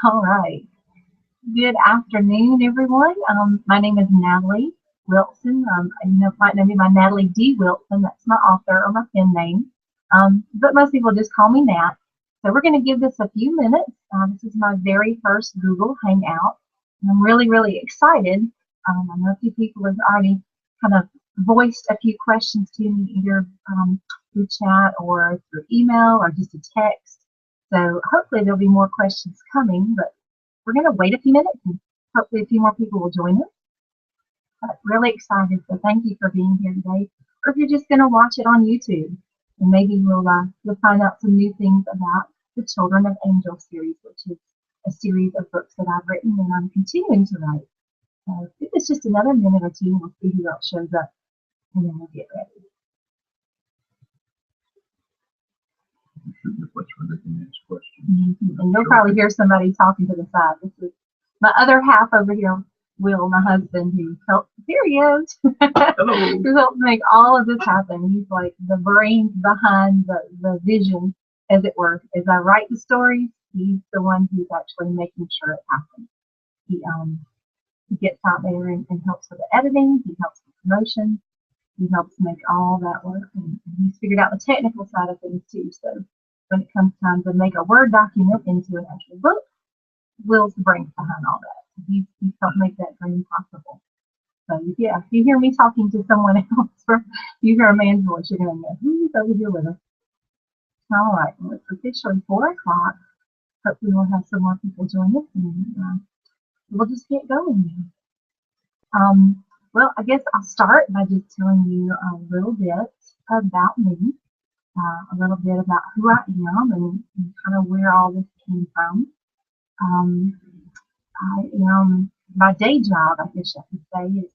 All right. Good afternoon, everyone. My name is Natalie Wilson. Might know me by Natalie D. Wilson. That's my author or my pen name. But most people just call me Nat. So we're going to give this a few minutes. This is my very first Google Hangout. And I'm really, really excited. I know a few people have already kind of voiced a few questions to me, either through chat or through email or just a text. So hopefully there'll be more questions coming, but we're going to wait a few minutes and hopefully a few more people will join us. But really excited, so thank you for being here today. Or if you're just going to watch it on YouTube, and maybe you'll find out some new things about the Children of Angel series, which is a series of books that I've written and I'm continuing to write. So if it's just another minute or two, we'll see who else shows up, and then we'll get ready. And you'll probably hear somebody talking to the side. This is my other half over here, Will, my husband, who helped. Here he is. Who helped make all of this happen. He's like the brains behind the vision, as it were. As I write the stories, he's the one who's actually making sure it happens. He gets out there and helps with the editing. He helps with promotion. He helps make all that work, and he's figured out the technical side of things too. So when it comes time to make a Word document into an actual book, Will's the brains behind all that. He's helped make that dream possible. So yeah, if you hear me talking to someone else, or you hear a man's voice, you're going to know who's over here with us. All right, well, it's officially 4 o'clock. Hopefully we'll have some more people join us, and we'll just get going. Well, I guess I'll start by just telling you a little bit about me, a little bit about who I am and kind of where all this came from. I am, my day job, I guess I could say, is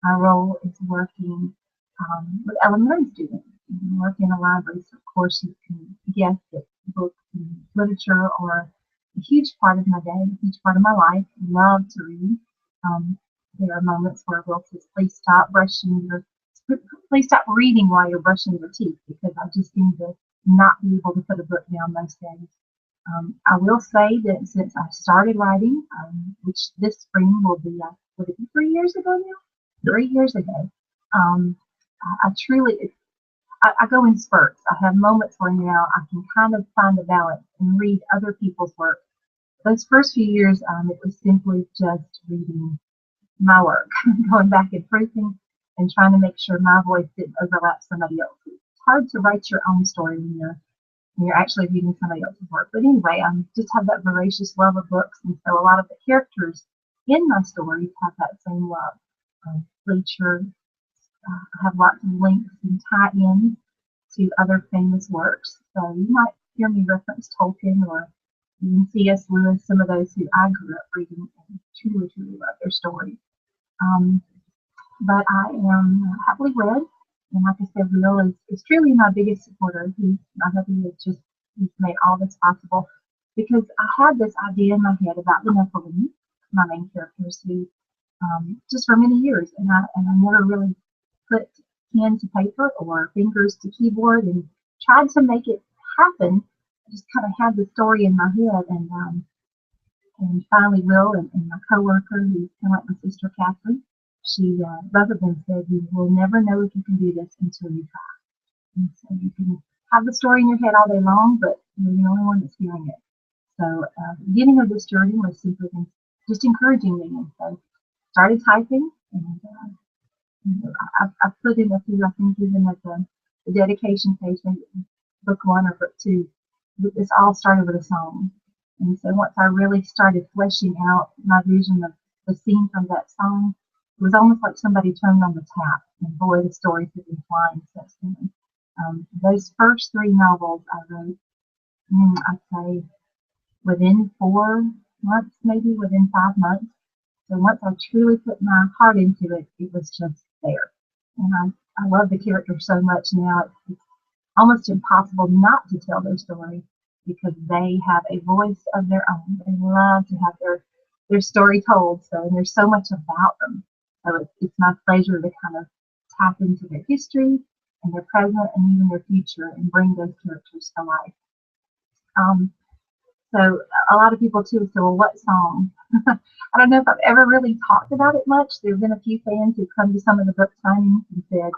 my role is working with elementary students. I work in a library, so of course you can guess that books and literature are a huge part of my day, a huge part of my life. I love to read. There are moments where Will says, please stop reading while you're brushing your teeth, because I just seem to not be able to put a book down most days. I will say that since I started writing, which this spring will be, would it be 3 years ago now? 3 years ago. I truly, I go in spurts. I have moments where now I can kind of find a balance and read other people's work. Those first few years, it was simply just reading my work, going back and proofing and trying to make sure my voice didn't overlap somebody else's. It's hard to write your own story when you're actually reading somebody else's work. But anyway, I just have that voracious love of books, and so a lot of the characters in my stories have that same love. Literature, I have lots of links and tie-ins to other famous works. So you might hear me reference Tolkien or even C.S. Lewis, some of those who I grew up reading and truly, truly love their stories. But I am happily wed, and like I said, Will is truly my biggest supporter. My husband he's made all this possible, because I had this idea in my head about the Nephilim, my main characters, who just for many years, and I never really put pen to paper or fingers to keyboard and tried to make it happen. I just kind of had the story in my head, and finally Will and my coworker, who's kind of like my sister Catherine, both of them said, you will never know if you can do this until you try. And so you can have the story in your head all day long, but you're the only one that's hearing it. So the beginning of this journey was simply just encouraging me, and so started typing, and I put in a few, I think even at the dedication page, maybe book 1 or book 2, this all started with a song. And so once I really started fleshing out my vision of the scene from that song, it was almost like somebody turned on the tap, and boy, the stories have been flying since then. Those first 3 novels I wrote, I'd say within 4 months, maybe within 5 months. So once I truly put my heart into it, it was just there. And I love the characters so much now, it's almost impossible not to tell their story, because they have a voice of their own. They love to have their story told. So, and there's so much about them. So it's my pleasure to kind of tap into their history and their present and even their future and bring those characters to life. So a lot of people too say, well, what song? I don't know if I've ever really talked about it much. There have been a few fans who've come to some of the book signings and said,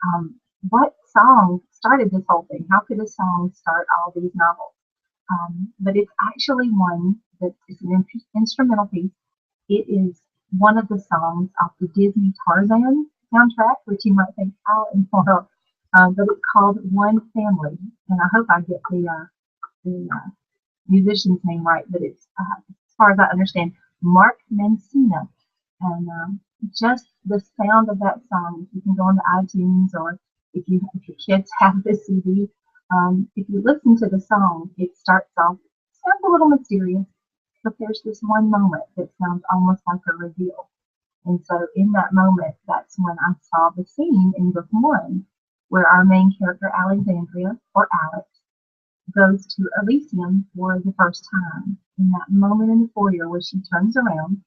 um, what song started this whole thing? How could a song start all these novels? But it's actually one that is an instrumental piece. It is one of the songs off the Disney Tarzan soundtrack, which you might think, how in the world? But it's called One Family, and I hope I get the musician's name right, but it's, as far as I understand, Mark Mancina. And just the sound of that song, if you can go on to iTunes or if your kids have the CD, if you listen to the song, it starts off, sounds a little mysterious, but there's this one moment that sounds almost like a reveal. And so in that moment, that's when I saw the scene in book one, where our main character, Alexandria, or Alex, goes to Elysium for the first time. In that moment in the foyer where she turns around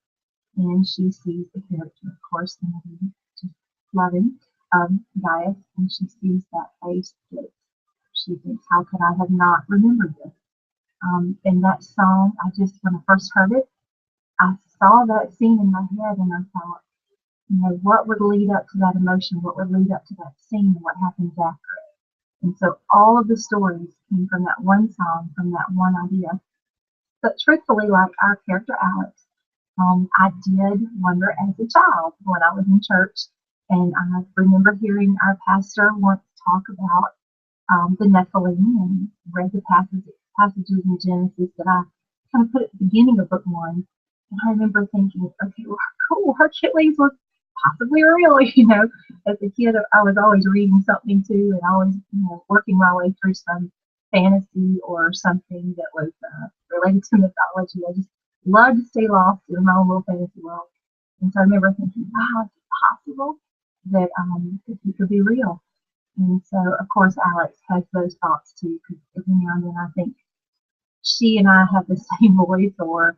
and she sees the character, of course, the just loving Gaius, and she sees that face that she thinks, how could I have not remembered this? And that song, I just, when I first heard it, I saw that scene in my head and I thought, what would lead up to that emotion? What would lead up to that scene? What happens after it? And so all of the stories came from that one song, from that one idea. But truthfully, like our character Alex, I did wonder as a child when I was in church, and I remember hearing our pastor once talk about the Nephilim and read the passages in Genesis that I kind of put at the beginning of book one. And I remember thinking, okay, well, cool, Hercules was possibly real. As a kid, I was always reading something too, and always, working my way through some fantasy or something that was related to mythology. I just loved to stay lost in my own little fantasy world. And so I remember thinking, wow, is it possible that he could be real? And so, of course, Alex has those thoughts too, because every now and then I think she and I have the same voice, or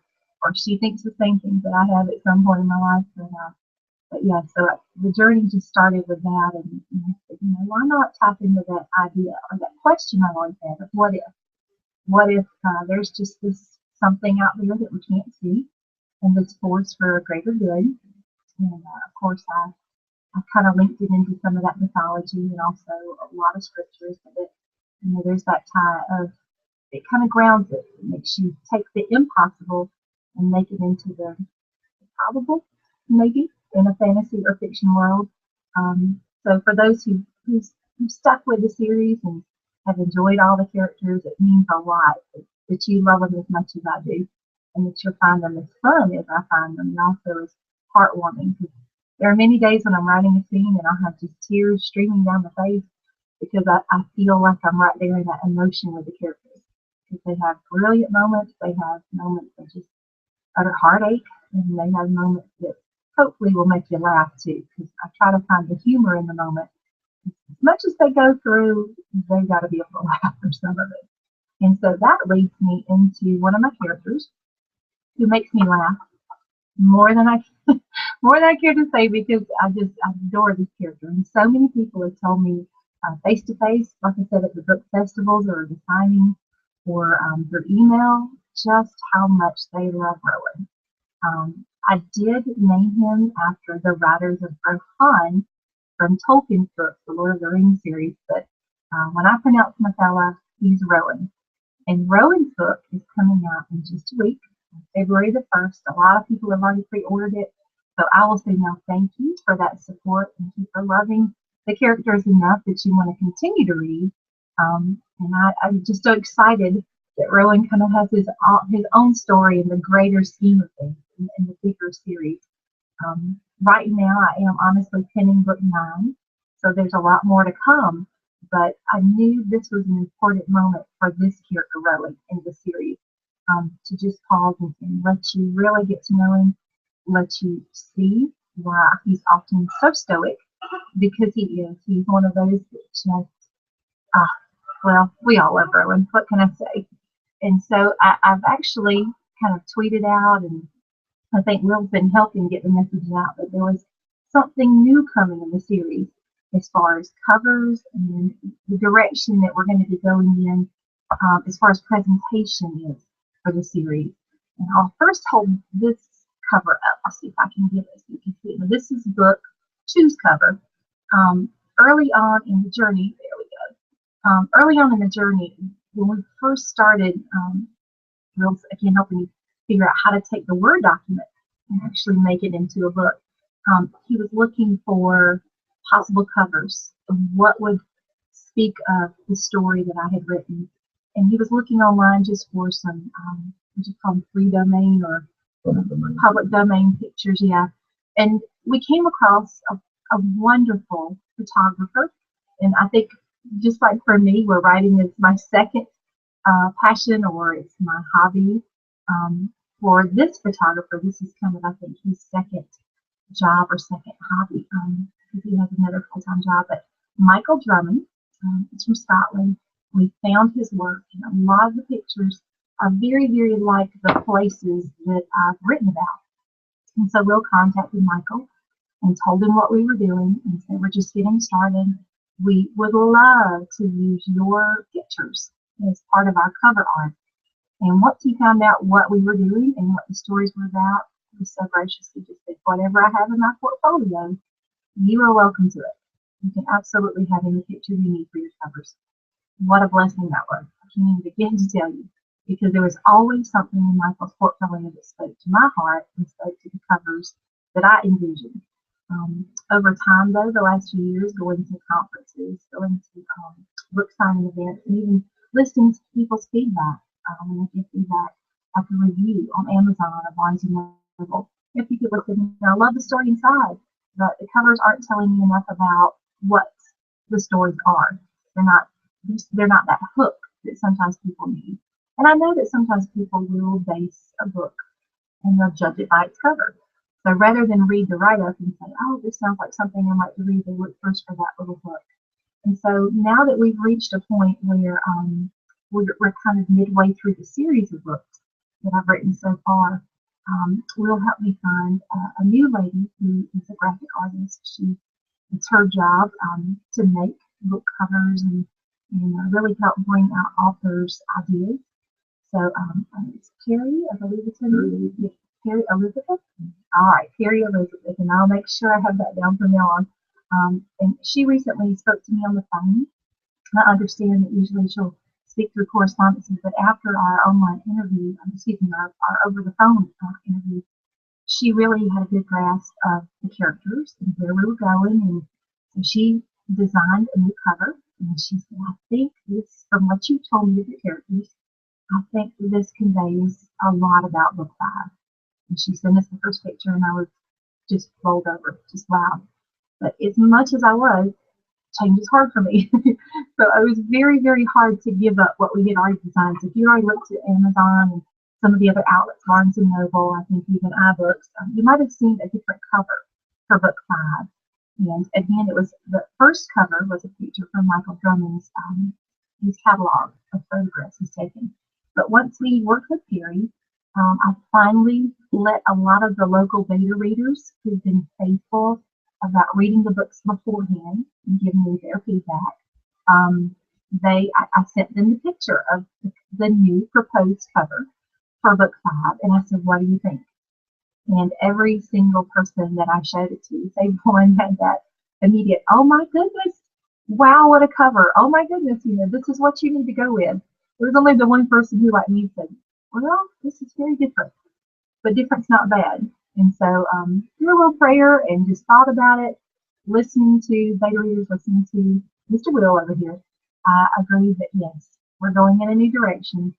she thinks the same things that I have at some point in my life. But yeah, so the journey just started with that, and why not tap into that idea or that question I always had of what if? What if there's just this something out there that we can't see, and this force for a greater good? And of course, I kind of linked it into some of that mythology and also a lot of scriptures. That there's that tie of, it kind of grounds it. It makes you take the impossible and make it into the probable, maybe, in a fantasy or fiction world. So for those who stuck with the series and have enjoyed all the characters, it means a lot that you love them as much as I do, and that you'll find them as fun as I find them, and also as heartwarming. Because there are many days when I'm writing a scene and I'll have just tears streaming down the face because I feel like I'm right there in that emotion with the characters. Because they have brilliant moments, they have moments of just utter heartache, and they have moments that hopefully will make you laugh too. Because I try to find the humor in the moment. As much as they go through, they got to be able to laugh for some of it. And so that leads me into one of my characters who makes me laugh more than I more than I care to say, because I adore this character. And so many people have told me face to face, like I said, at the book festivals or the signing, or through email, just how much they love Rowan. I did name him after the writers of Rohan from Tolkien's books, the Lord of the Rings series, but when I pronounce my fella, he's Rowan. And Rowan's book is coming out in just a week, February the 1st. A lot of people have already pre-ordered it. So I will say now thank you for that support, and you for loving the characters enough that you want to continue to read. And I'm just so excited that Rowan kind of has his own story in the greater scheme of things, in the bigger series. Right now, I am honestly penning book 9, so there's a lot more to come. But I knew this was an important moment for this character, Rowan, in the series, to just pause and let you really get to know him, let you see why he's often so stoic, because he is. He's one of those that just, well, we all love Rowan. What can I say? And so I've actually kind of tweeted out, and I think Will's been helping get the message out that there was something new coming in the series as far as covers and the direction that we're going to be going in, as far as presentation is. for the series. And I'll first hold this cover up. I'll see if I can get it so you can see it. Now, this is book two's cover. Um, Early on in the journey, there we go. Early on in the journey, when we first started, Will's again helping me figure out how to take the Word document and actually make it into a book. He was looking for possible covers of what would speak of the story that I had written. And he was looking online just for some, what you call them, free domain or public domain pictures, yeah. And we came across a wonderful photographer. And I think just like for me, where writing is my second passion or it's my hobby. For this photographer, this is kind of, I think, his second job or second hobby, because he has another full-time job. But Michael Drummond, he's from Scotland. We found his work, and a lot of the pictures are very, very like the places that I've written about. And so Will contacted Michael and told him what we were doing and said, we're just getting started. We would love to use your pictures as part of our cover art. And once he found out what we were doing and what the stories were about, he so graciously just said, whatever I have in my portfolio, you are welcome to it. You can absolutely have any picture you need for your covers. What a blessing that was. I can't even begin to tell you, because there was always something in Michael's portfolio that spoke to my heart and spoke to the covers that I envisioned. Over time, though, the last few years, going to conferences, going to book signing events, and even listening to people's feedback, when they give feedback like a review on Amazon or Barnes and Noble. If you could listen, I love the story inside, but the covers aren't telling me enough about what the stories are. They're not that hook that sometimes people need. And I know that sometimes people will base a book and they'll judge it by its cover. So rather than read the write-up and say, oh, this sounds like something I like to read, they look first for that little book. And so now that we've reached a point where we're kind of midway through the series of books that I've written so far, will help me find a new lady who is a graphic artist. It's her job to make book covers and really help bring out authors' ideas. So it's Carrie, I believe it's her name. Yeah, Carrie Elizabeth. All right, Carrie Elizabeth, and I'll make sure I have that down from now on. And she recently spoke to me on the phone. I understand that usually she'll speak through correspondences, but after our online interview, our over the phone interview, she really had a good grasp of the characters and where we were going, and so she designed a new cover. And she said, I think this, from what you told me of the characters, I think this conveys a lot about book 5. And she sent us the first picture, and I was just bowled over, just wow. But as much as I was, change is hard for me. So it was very, very hard to give up what we had already designed. So if you already looked at Amazon and some of the other outlets, Barnes and Noble, I think even iBooks, you might have seen a different cover for book 5. And again, it was the first cover was a picture from Michael Drummond's his catalog of photographs he's taken. But once we worked with Perry, I finally let a lot of the local beta readers who've been faithful about reading the books beforehand and giving me their feedback. I sent them the picture of the new proposed cover for book 5, and I said, what do you think? And every single person that I showed it to, save one, had that immediate, oh my goodness, wow, what a cover. Oh my goodness, this is what you need to go with. There was only the one person who, like me, said, well, this is very different, but different's not bad. And so through a little prayer and just thought about it, listening to beta readers, listening to Mr. Will over here, I agreed that yes, we're going in a new direction.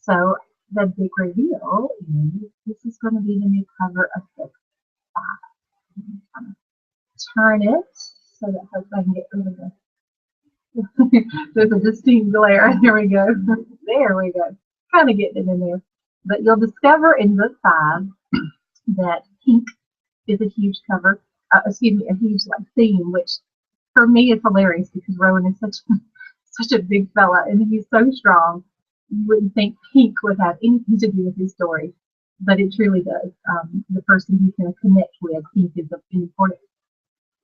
So the big reveal is this is going to be the new cover of book 5. Turn it so that hopefully I can get rid of the there's a distinct glare. There we go. There we go. Kind of getting it in there. But you'll discover in book 5 that pink is a huge cover. A huge theme, which for me is hilarious because Rohan is such a big fella and he's so strong. You wouldn't think pink would have anything to do with his story, but it truly does. The person he's going to connect with, pink is an important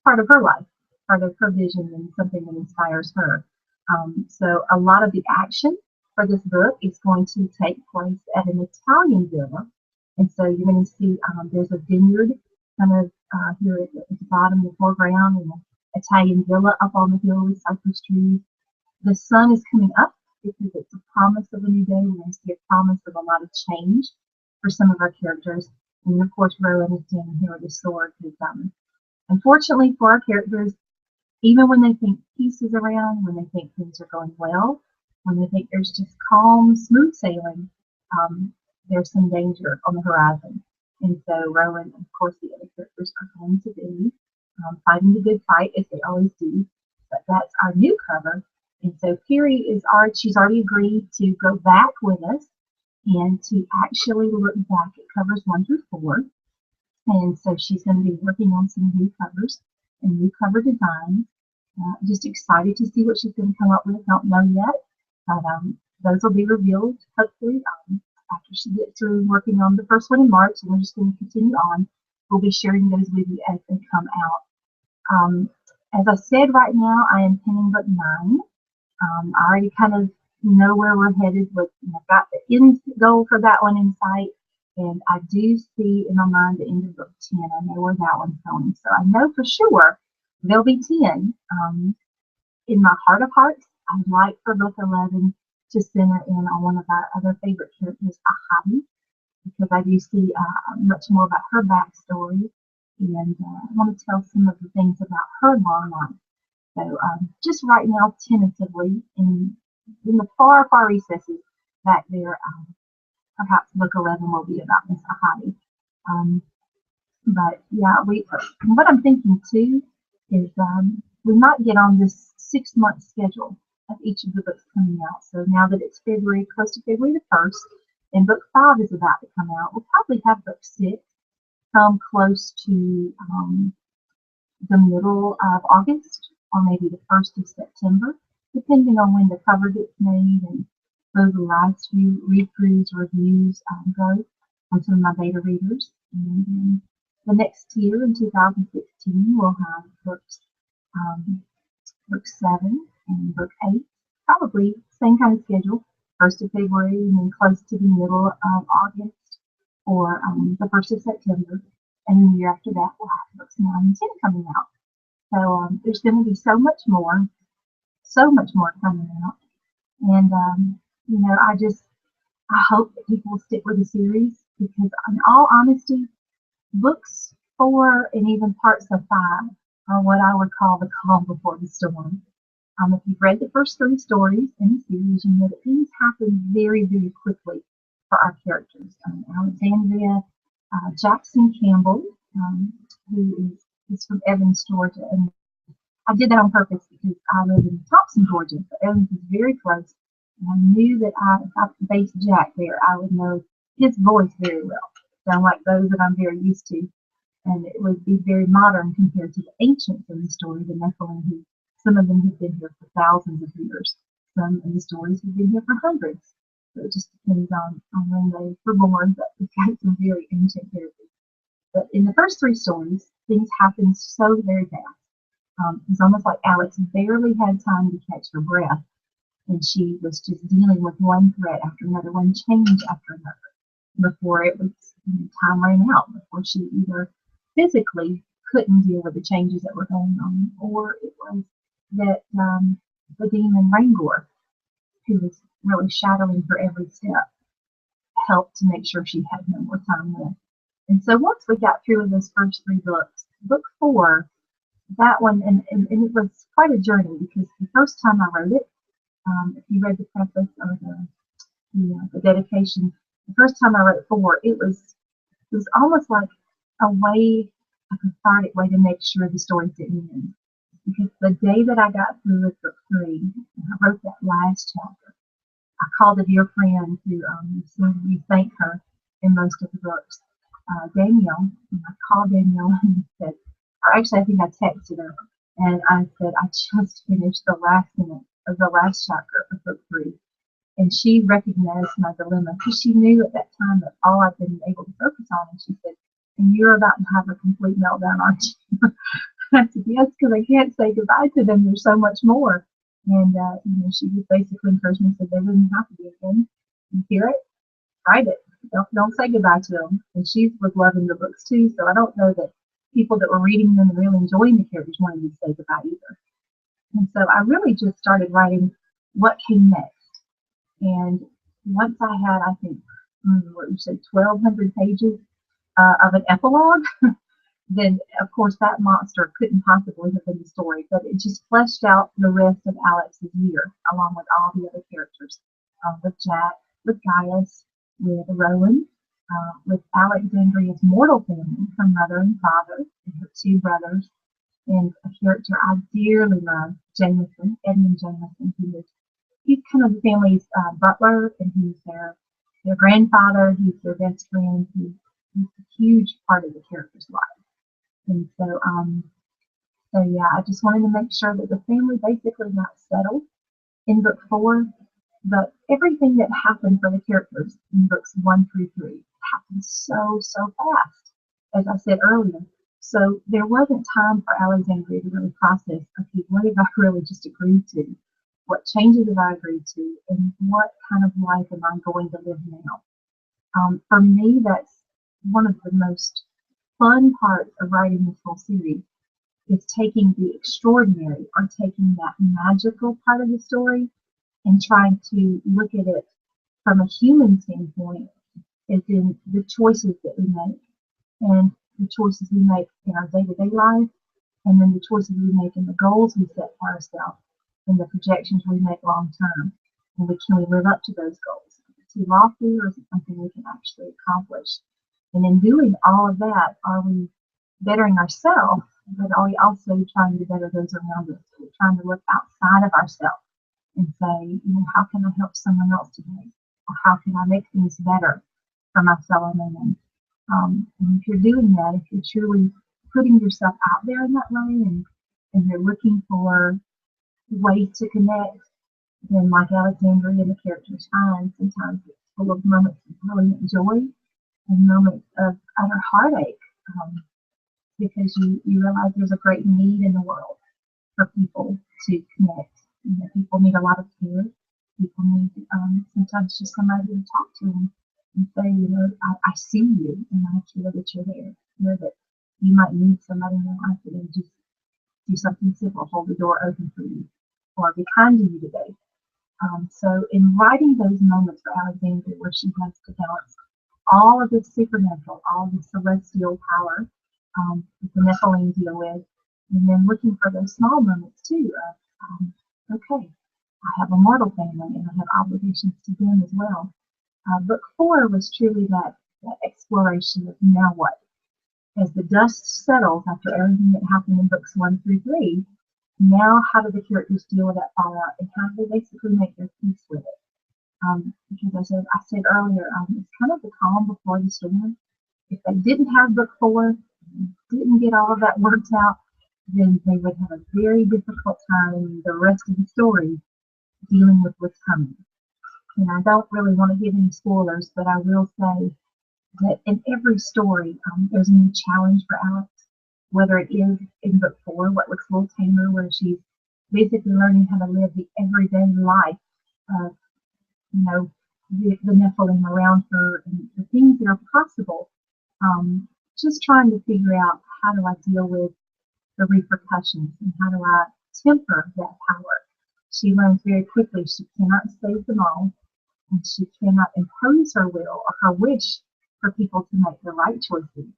part of her life, part of her vision, and something that inspires her. So a lot of the action for this book is going to take place at an Italian villa. And so you're going to see there's a vineyard kind of here at the bottom, the foreground, and an Italian villa up on the hill with cypress trees. The sun is coming up because it's a promise of a new day. We're going to see a promise of a lot of change for some of our characters. And of course, Rowan is standing here with a sword. Because, unfortunately for our characters, even when they think peace is around, when they think things are going well, when they think there's just calm, smooth sailing, there's some danger on the horizon. And so Rowan, and of course the other characters, are going to be fighting the good fight as they always do. But that's our new cover. And so she's already agreed to go back with us and to actually look back at covers 1 through 4. And so she's going to be working on some new covers and new cover designs. Just excited to see what she's going to come up with. Don't know yet, but those will be revealed hopefully after she gets through working on the first one in March. And we're just going to continue on. We'll be sharing those with you as they come out. As I said, right now I am penning book 9. I already kind of know where we're headed with. I've got the end goal for that one in sight. And I do see in my mind the end of book 10. I know where that one's going. So I know for sure there'll be 10. In my heart of hearts, I'd like for book 11 to center in on one of our other favorite characters, Ahadi, because I do see much more about her backstory. And I want to tell some of the things about her long life. So just right now, tentatively, in the far, far recesses back there, perhaps book 11 will be about Miss Ahadi. But yeah, what I'm thinking too is we might get on this 6-month schedule of each of the books coming out. So now that it's February, close to February the 1st, and book 5 is about to come out, we'll probably have book 6 come close to the middle of August or maybe the 1st of September, depending on when the cover gets made and those last few read-throughs, reviews go from some of my beta readers. And then the next year in 2016, we'll have book 7 and book 8, probably same kind of schedule, 1st of February and then close to the middle of August or the 1st of September. And then the year after that, we'll have books 9 and 10 coming out. So there's going to be so much more coming out. And I hope that people will stick with the series because, in all honesty, books 4 and even parts of 5 are what I would call the calm before the storm. If you've read the first 3 stories in the series, you know that things happen very, very quickly for our characters. Alexandria Jackson Campbell, who is from Evans, Georgia, and I did that on purpose because I live in Thompson, Georgia, so Evans is very close. And I knew that if I based Jack there, I would know his voice very well, unlike those that I'm very used to. And it would be very modern compared to the ancients in the story, the Nephilim, who some of them have been here for thousands of years. Some in the stories have been here for hundreds. So it just depends on when they were born, but we've got some very ancient characters. But in the first 3 stories, things happen so very fast. It's almost like Alex barely had time to catch her breath. And she was just dealing with one threat after another, one change after another, before it was time ran out, before she either physically couldn't deal with the changes that were going on, or it was that the demon Rangor, who was really shadowing her every step, helped to make sure she had no more time left. And so once we got through with those first 3 books, book 4, that one, and it was quite a journey because the first time I wrote it, if you read the preface or the dedication, the first time I wrote 4, it was almost like a cathartic way to make sure the story didn't end. Because the day that I got through with book 3, and I wrote that last chapter, I called a dear friend who you thank her in most of the books, Danielle, and I called Danielle and said, or actually I think I texted her, and I said, I just finished the last minute of the last chapter of book 3. And she recognized my dilemma because she knew at that time that all I've been able to focus on. And she said, and you're about to have a complete meltdown, aren't you? I said, yes, because I can't say goodbye to them. There's so much more. And she just basically encouraged me and said they wouldn't have to be again. You hear it, write it. Don't say goodbye to them. And she was loving the books too, so I don't know that people that were reading them and really enjoying the characters wanted me to say goodbye either. And so I really just started writing what came next. And once I had, I think, what you said, 1,200 pages of an epilogue, then of course that monster couldn't possibly have been the story, but it just fleshed out the rest of Alex's year along with all the other characters, with Jack, with Gaius, with Rowan, with Alexandria's mortal family, her mother and father, and her two brothers, and a character I dearly love, Jameson, Edmund Jameson, he's kind of the family's butler, and he's their grandfather, he's their best friend, he's a huge part of the character's life. And so yeah, I just wanted to make sure that the family basically got settled in book 4, but everything that happened for the characters in books 1 through 3 happened so fast, as I said earlier. So there wasn't time for Alexandria to really process, okay, what have I really just agreed to? What changes have I agreed to? And what kind of life am I going to live now? For me, that's one of the most fun parts of writing this whole series is taking the extraordinary or taking that magical part of the story and trying to look at it from a human standpoint, as in the choices that we make and the choices we make in our day-to-day life, and then the choices we make and the goals we set for ourselves and the projections we make long term. And can we live up to those goals? Is it too lofty, or is it something we can actually accomplish? And in doing all of that, are we bettering ourselves, but are we also trying to better those around us? We're trying to look outside of ourselves and say, how can I help someone else today? Or how can I make things better for my fellow man? And if you're doing that, if you're truly putting yourself out there in that way, and you're looking for ways to connect, then like Alexandria and the characters find, sometimes it's full of moments of brilliant joy and moments of utter heartache, because you realize there's a great need in the world for people to connect. People need a lot of care. People need sometimes just somebody to talk to them and say, I see you and I care that you're there. That you might need somebody in your life to just do something simple, hold the door open for you, or be kind to you today. So in writing those moments for Alexandria where she has to balance all of the supernatural, all of the celestial power that the Nephilim deal with, and then looking for those small moments too of, okay, I have a mortal family and I have obligations to them as well. Book 4 was truly that exploration of now what? As the dust settles after everything that happened in books 1 through 3, now how do the characters deal with that fallout, and how do they basically make their peace with it? Because I said earlier, it's kind of the calm before the storm. If they didn't have book 4, didn't get all of that worked out, then they would have a very difficult time in the rest of the story dealing with what's coming. And I don't really want to give any spoilers, but I will say that in every story, there's a new challenge for Alex, whether it is in book 4, what looks a little tamer, where she's basically learning how to live the everyday life of, the Nephilim around her and the things that are possible. Just trying to figure out, how do I deal with the repercussions and how do I temper that power? She learns very quickly she cannot save them all, and she cannot impose her will or her wish for people to make the right choices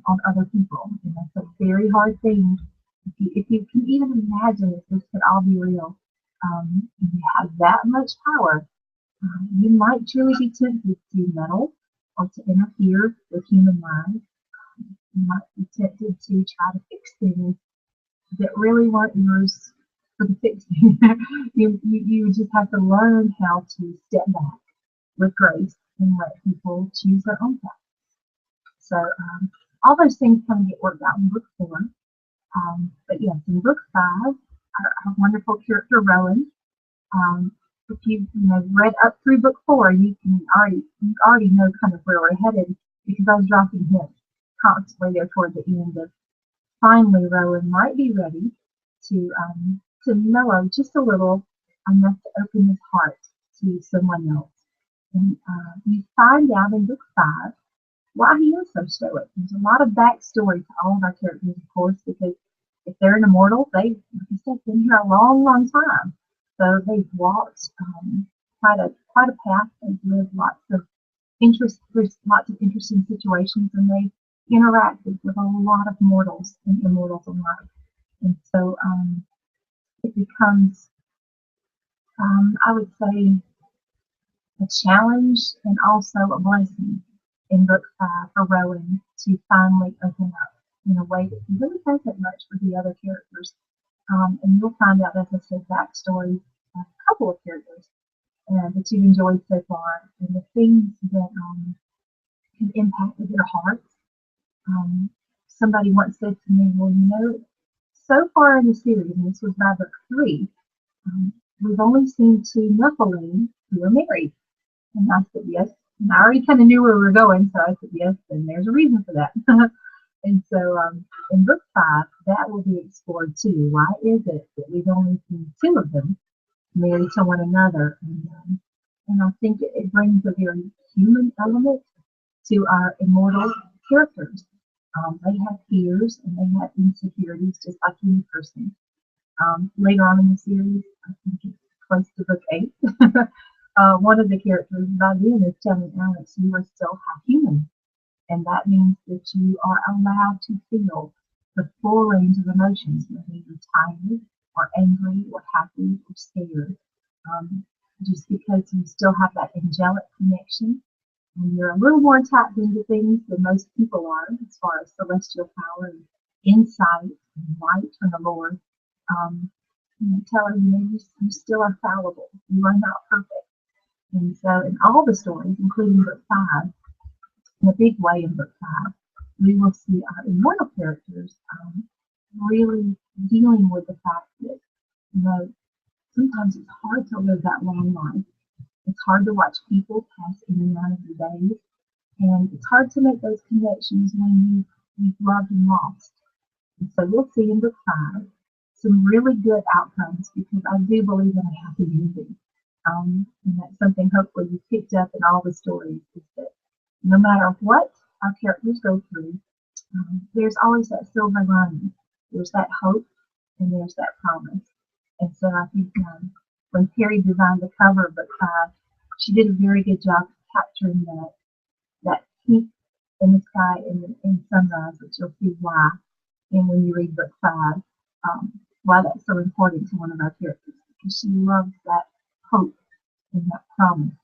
on other people. And that's a very hard thing. If you can even imagine if this could all be real, and you have that much power, you might truly be tempted to meddle or to interfere with human lives. You might be tempted to try to fix things that really weren't yours for the fixing. You just have to learn how to step back with grace and let people choose their own path. So all those things kind of get worked out in book 4. But yes, in book 5, our wonderful character Rowan. If you read up through book 4, you already know kind of where we're headed, because I was dropping hints constantly there toward the end of finally Rowan might be ready to to mellow just a little, enough to open his heart to someone else. And you find out in book 5 why he is so stoic. There's a lot of backstory to all of our characters, of course, because if they're an immortal, they've, like I said, been here a long, long time. So they've walked quite a path. They've lived there's lots of interesting situations, and they interacted with a lot of mortals and immortals alike. And so it becomes, I would say, a challenge and also a blessing in book 5 for Rowan to finally open up in a way that he really doesn't much for the other characters. And you'll find out, as I said, backstory of a couple of characters that you've enjoyed so far, and the things that have impacted their hearts. Somebody once said to me, well, so far in the series, and this was by book 3, we've only seen 2 Nephilim who are married. And I said yes. And I already kind of knew where we were going, so I said yes, and there's a reason for that. And so in book 5, that will be explored too. Why is it that we've only seen 2 of them married to one another? And I think it brings a very human element to our immortal characters. They have fears and they have insecurities just like any person. Later on in the series, I think it's close to book 8, one of the characters by then is telling Alex, you are still half human. And that means that you are allowed to feel the full range of emotions, whether you're tired or angry or happy or scared. Just because you still have that angelic connection, and you're a little more tapped into things than most people are as far as celestial power and insight and light from the Lord. Tell her, you still are fallible. You are not perfect. And so in all the stories, including book 5, in a big way in book 5, we will see our immortal characters really dealing with the fact that, sometimes it's hard to live that long life. It's hard to watch people pass in and out of your days. And it's hard to make those connections when you've loved and lost. And so we'll see in book 5 some really good outcomes, because I do believe in a happy ending. And that's something hopefully you picked up in all the stories, is that no matter what our characters go through, there's always that silver lining. There's that hope and there's that promise. And so I think when Terry designed the cover of book 5, she did a very good job of capturing that pink in the sky in sunrise, which you'll see why. And when you read book 5, why that's so important to one of our characters, because she loves that hope and that promise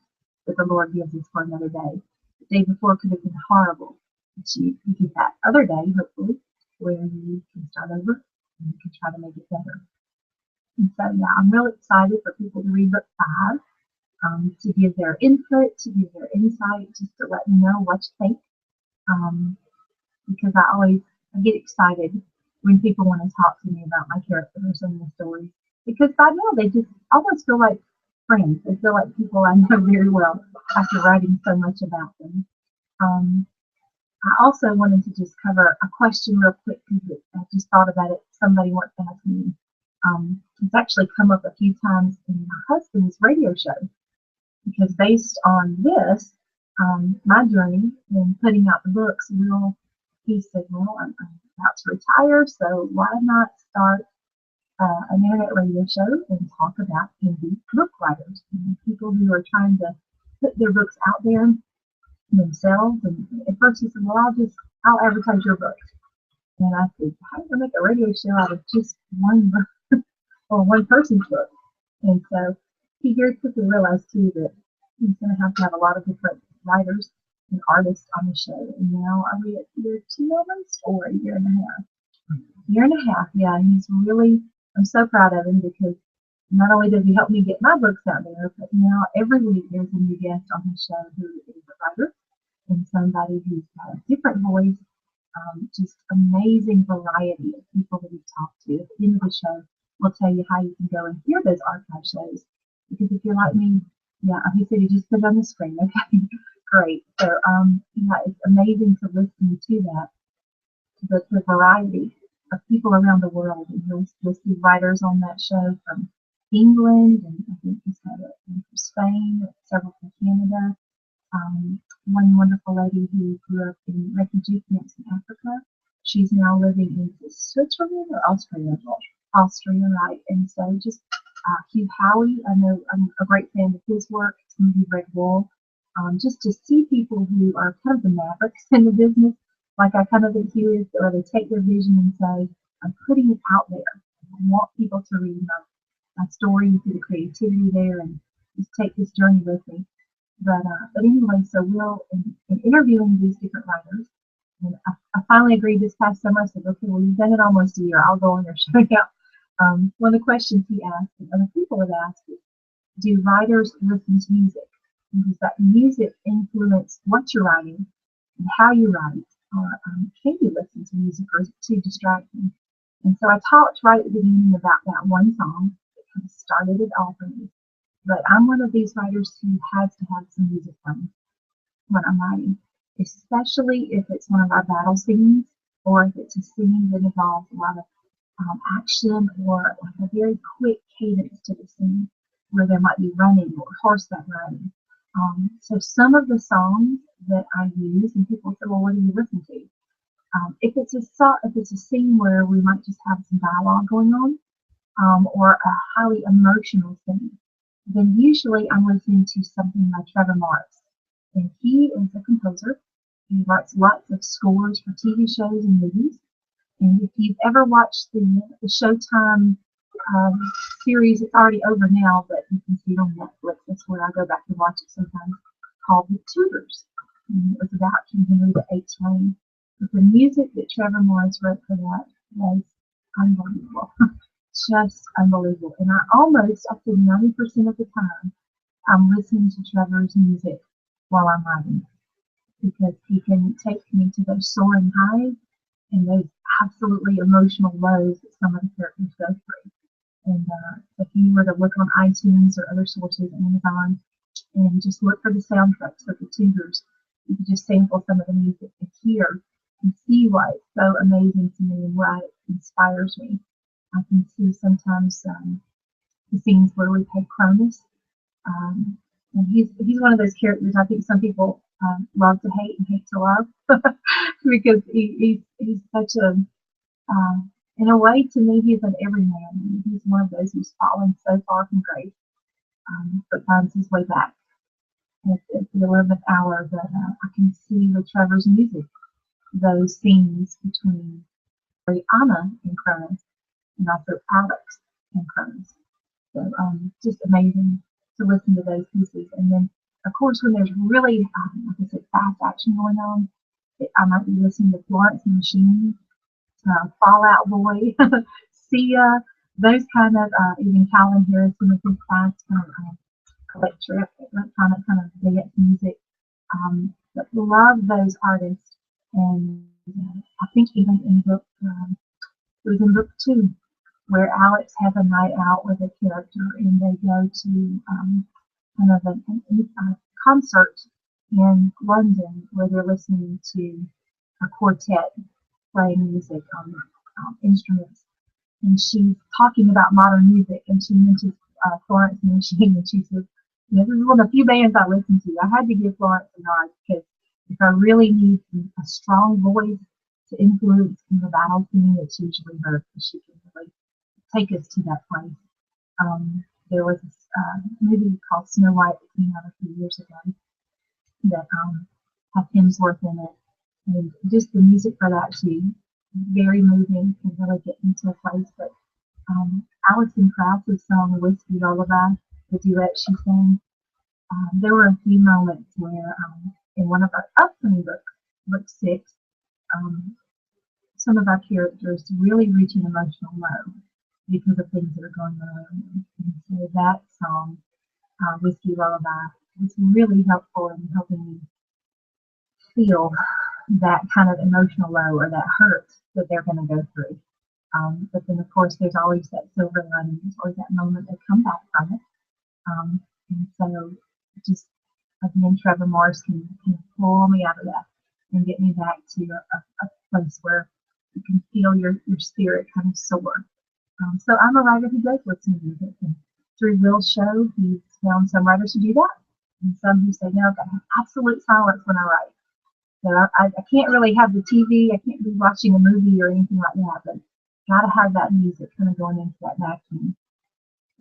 that the Lord gives us for another day. The day before could have been horrible, but you get that other day, hopefully, where you can start over and you can try to make it better. And so, yeah, I'm really excited for people to read book 5, to give their input, to give their insight, just to let me know what you think. Because I get excited when people want to talk to me about my characters and the stories, because by now they just almost feel like friends. They feel like people I know very well after writing so much about them. I also wanted to just cover a question real quick, because I just thought about it. Somebody once asked me. It's actually come up a few times in my husband's radio show, because based on this, my journey in putting out the books, he said, well, I'm about to retire, so why not start an internet radio show and talk about indie book writers, people who are trying to put their books out there themselves. And at first he said, well, I'll advertise your books. And I said, how do I make a radio show out of just one book or one person's book? And so he very quickly realized too that he's going to have a lot of different writers and artists on the show. And now are we at year 2 almost, or a year and a half? Year and a half, yeah. And I'm so proud of him, because not only does he help me get my books out there, but now every week there's a new guest on his show who is a writer and somebody who's got a different voice. Just amazing variety of people that we've talked to. At the end of the show, we'll tell you how you can go and hear those archive shows. Because if you're like me, yeah, he said he just put it on the screen. Okay, great. So, yeah, it's amazing to listen to that, the variety of people around the world. And you'll see writers on that show from England, and I think he's had it from Spain, several from Canada. One wonderful lady who grew up in refugee camps in Africa. She's now living in Switzerland or Austria? Austria, right? And so just Hugh Howey, I know I'm a great fan of his work. It's movie Red Bull. Just to see people who are kind of the mavericks in the business, like I kind of think Hugh is, or they take their vision and say, I'm putting it out there. I want people to read my story and see the creativity there and just take this journey with me. But anyway, so in interviewing these different writers, and I finally agreed this past summer. I said, okay, well, you've done it almost a year. I'll go on your show now. One of the questions he asked, and other people have asked, is, do writers listen to music? And does that music influence what you're writing and how you write? Or can you listen to music, or is it too distracting? And so I talked right at the beginning about that one song that kind of started it all for me. But I'm one of these writers who has to have some music playing when I'm writing, especially if it's one of our battle scenes or if it's a scene that involves a lot of action or like a very quick cadence to the scene where there might be running or horseback riding. So some of the songs that I use, and people say, well, what do you listen to? If it's a scene where we might just have some dialogue going on, or a highly emotional scene, then usually I'm listening to something by Trevor Morris. And he is a composer. He writes lots of scores for TV shows and movies. And if you've ever watched the Showtime series, it's already over now, but you can see it on Netflix. That's where I go back and watch it sometimes, called The Tudors. And it was about King Henry VIII's reign. But the music that Trevor Morris wrote for that was unbelievable. Just unbelievable. And I think 90% of the time, I'm listening to Trevor's music while I'm writing because he can take me to those soaring highs and those absolutely emotional lows that some of the characters go through. And if you were to look on iTunes or other sources, Amazon, and just look for the soundtracks of the Tudors, you can just sample some of the music and hear and see why it's so amazing to me and why it inspires me. I can see sometimes the scenes where we pay Cronus, and he's one of those characters I think some people love to hate and hate to love because he's such a in a way to me he's an everyman. He's one of those who's fallen so far from grace, but finds his way back at the 11th hour. But I can see with Trevor's music those scenes between Arianna and Cronus and also Alex and Cronus. So just amazing to listen to those pieces. And then, of course, when there's really, like I said, fast action going on, I might be listening to Florence and the Machine, Fallout Boy, Sia, those kind of, even Calvin Harrison with his fast kind of electronic kind of dance music. But love those artists. And I think even in book, it was in book 2, where Alex has a night out with a character and they go to kind of a concert in London where they're listening to a quartet playing music on instruments. And she's talking about modern music and she mentions Florence and the Machine and she says, you know, this is one of the few bands I listen to. I had to give Florence a nod because if I really need a strong voice to influence in the battle scene, it's usually her because she can really take us to that place. There was this movie called Snow White that came out a few years ago that had Hemsworth in it, and just the music for that too, very moving and really get into a place. But Alison Krauss's song "Whiskey Lullaby," the duet she sang, there were a few moments where in one of our upcoming books, book 6, some of our characters really reach an emotional low because of things that are going on around them. And so that song, Whiskey Lullaby, was really helpful in helping me feel that kind of emotional low or that hurt that they're going to go through. But then, of course, there's always that silver lining, there's always that moment they come back from it. And so just, again, Trevor Morris can pull me out of that and get me back to a place where you can feel your spirit kind of soar. So I'm a writer who does listen to music. And through Will's show, he's found some writers who do that, and some who say, no, I've got to have absolute silence when I write. So I can't really have the TV, I can't be watching a movie or anything like that, but got to have that music kind of going into that vacuum.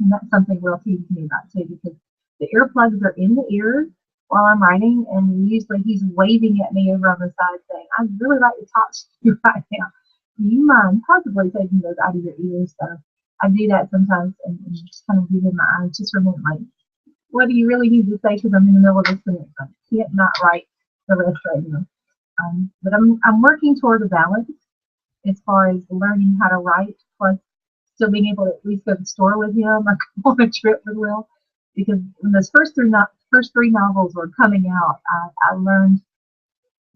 And that's something Will teases me about too, because the earplugs are in the ears while I'm writing, and usually he's waving at me over on the side saying, I'd really like to talk to you right now. Do you mind possibly taking those out of your ears? So I do that sometimes and just kind of give him my eyes, just remember, like, what do you really need to say? Because I'm in the middle of this sentence. I can't not write the rest right now. But I'm working toward a balance as far as learning how to write, plus still being able to at least go to the store with him or go on a trip with Will. Because when those first three novels were coming out, I learned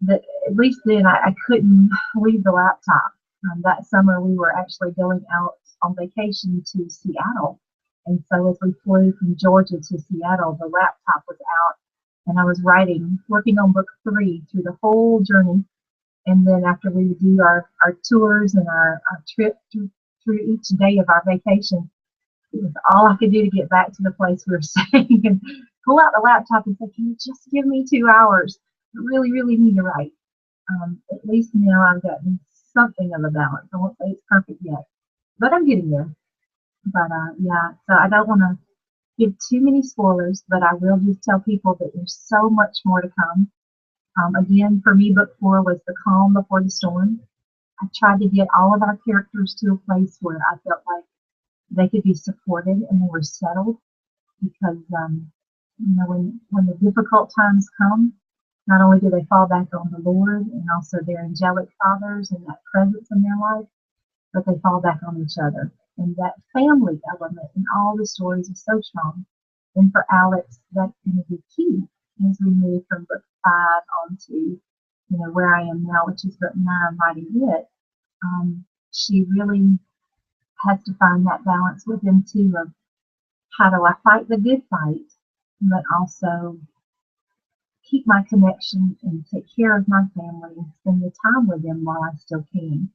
that at least then I couldn't leave the laptop. That summer we were actually going out on vacation to Seattle. And so as we flew from Georgia to Seattle, the laptop was out and I was working on book 3 through the whole journey. And then after we would do our tours and our trip through each day of our vacation, it was all I could do to get back to the place we were staying and pull out the laptop and say, can you just give me 2 hours? I really, really need to write. At least now I've gotten something of a balance. I won't say it's perfect yet, but I'm getting there. But yeah, so I don't want to give too many spoilers, but I will just tell people that there's so much more to come. Again, for me, book 4 was the calm before the storm. I tried to get all of our characters to a place where I felt like they could be supported and they were settled, because when the difficult times come, not only do they fall back on the Lord and also their angelic fathers and that presence in their life, but they fall back on each other. And that family element in all the stories is so strong. And for Alex, that's going to be key as we move from book 5 on to where I am now, which is book 9, writing it. She really has to find that balance with him too, of how do I fight the good fight, but also keep my connection and take care of my family and spend the time with them while I still can.